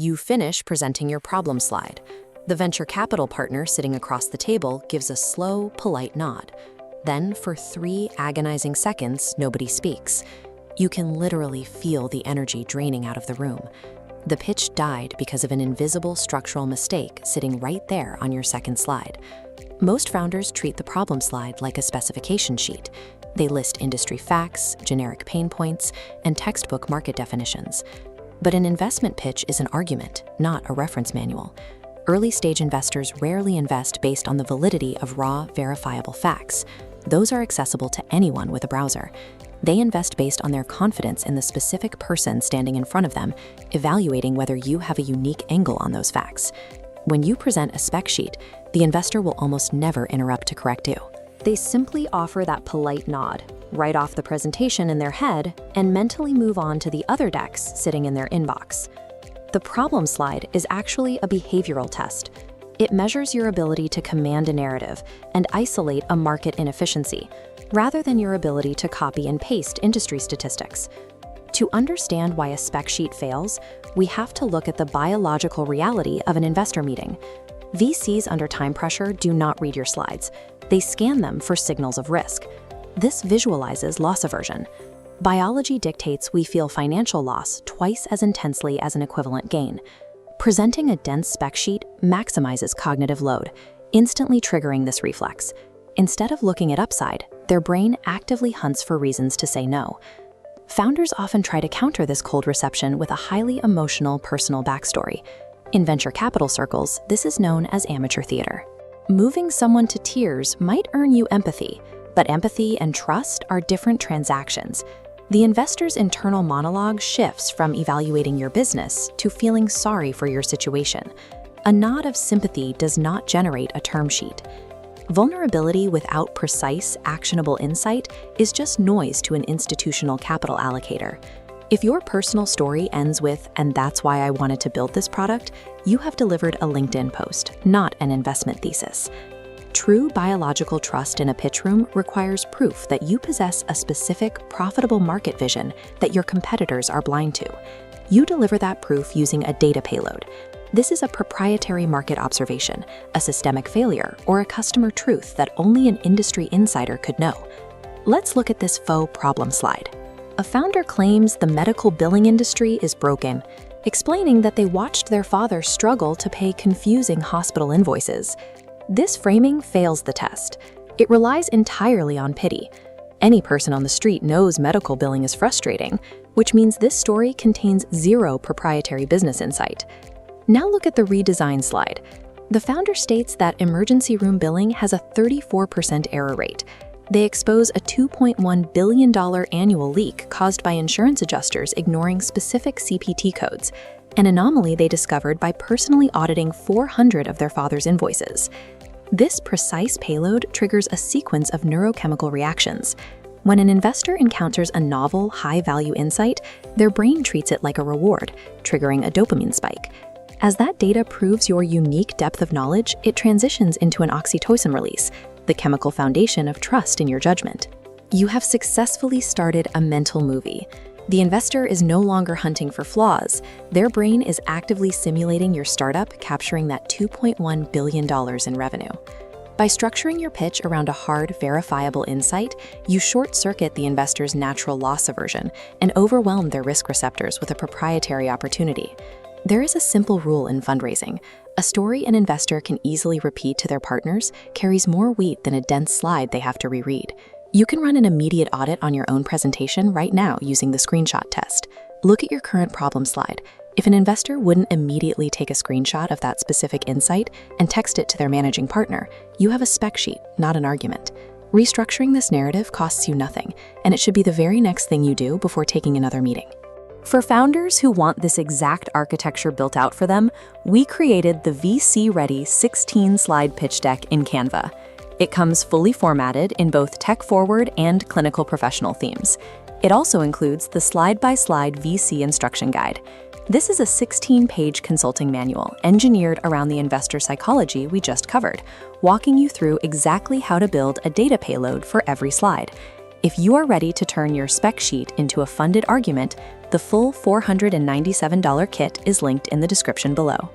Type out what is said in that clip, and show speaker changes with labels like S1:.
S1: You finish presenting your problem slide. The venture capital partner sitting across the table gives a slow, polite nod. Then, for 3 agonizing seconds, nobody speaks. You can literally feel the energy draining out of the room. The pitch died because of an invisible structural mistake sitting right there on your second slide. Most founders treat the problem slide like a specification sheet. They list industry facts, generic pain points, and textbook market definitions. But an investment pitch is an argument, not a reference manual. Early-stage investors rarely invest based on the validity of raw, verifiable facts. Those are accessible to anyone with a browser. They invest based on their confidence in the specific person standing in front of them, evaluating whether you have a unique angle on those facts. When you present a spec sheet, the investor will almost never interrupt to correct you. They simply offer that polite nod, write off the presentation in their head, and mentally move on to the other decks sitting in their inbox. The problem slide is actually a behavioral test. It measures your ability to command a narrative and isolate a market inefficiency, rather than your ability to copy and paste industry statistics. To understand why a spec sheet fails, we have to look at the biological reality of an investor meeting. VCs under time pressure do not read your slides. They scan them for signals of risk. This visualizes loss aversion. Biology dictates we feel financial loss twice as intensely as an equivalent gain. Presenting a dense spec sheet maximizes cognitive load, instantly triggering this reflex. Instead of looking at upside, their brain actively hunts for reasons to say no. Founders often try to counter this cold reception with a highly emotional personal backstory. In venture capital circles, this is known as amateur theater. Moving someone to tears might earn you empathy, but empathy and trust are different transactions. The investor's internal monologue shifts from evaluating your business to feeling sorry for your situation. A nod of sympathy does not generate a term sheet. Vulnerability without precise, actionable insight is just noise to an institutional capital allocator. If your personal story ends with, "and that's why I wanted to build this product," you have delivered a LinkedIn post, not an investment thesis. True biological trust in a pitch room requires proof that you possess a specific, profitable market vision that your competitors are blind to. You deliver that proof using a data payload. This is a proprietary market observation, a systemic failure, or a customer truth that only an industry insider could know. Let's look at this faux problem slide. A founder claims the medical billing industry is broken, explaining that they watched their father struggle to pay confusing hospital invoices. This framing fails the test. It relies entirely on pity. Any person on the street knows medical billing is frustrating, which means this story contains zero proprietary business insight. Now look at the redesign slide. The founder states that emergency room billing has a 34% error rate. They expose a $2.1 billion annual leak caused by insurance adjusters ignoring specific CPT codes, an anomaly they discovered by personally auditing 400 of their father's invoices. This precise payload triggers a sequence of neurochemical reactions. When an investor encounters a novel, high-value insight, their brain treats it like a reward, triggering a dopamine spike. As that data proves your unique depth of knowledge, it transitions into an oxytocin release, the chemical foundation of trust in your judgment. You have successfully started a mental movie. The investor is no longer hunting for flaws. Their brain is actively simulating your startup, capturing that $2.1 billion in revenue. By structuring your pitch around a hard, verifiable insight, you short-circuit the investor's natural loss aversion and overwhelm their risk receptors with a proprietary opportunity. There is a simple rule in fundraising. A story an investor can easily repeat to their partners carries more weight than a dense slide they have to reread. You can run an immediate audit on your own presentation right now using the screenshot test. Look at your current problem slide. If an investor wouldn't immediately take a screenshot of that specific insight and text it to their managing partner, you have a spec sheet, not an argument. Restructuring this narrative costs you nothing, and it should be the very next thing you do before taking another meeting. For founders who want this exact architecture built out for them, we created the VC-ready 16-slide pitch deck in Canva. It comes fully formatted in both tech-forward and clinical professional themes. It also includes the slide-by-slide VC instruction guide. This is a 16-page consulting manual engineered around the investor psychology we just covered, walking you through exactly how to build a data payload for every slide. If you are ready to turn your spec sheet into a funded argument, The full $497 kit is linked in the description below.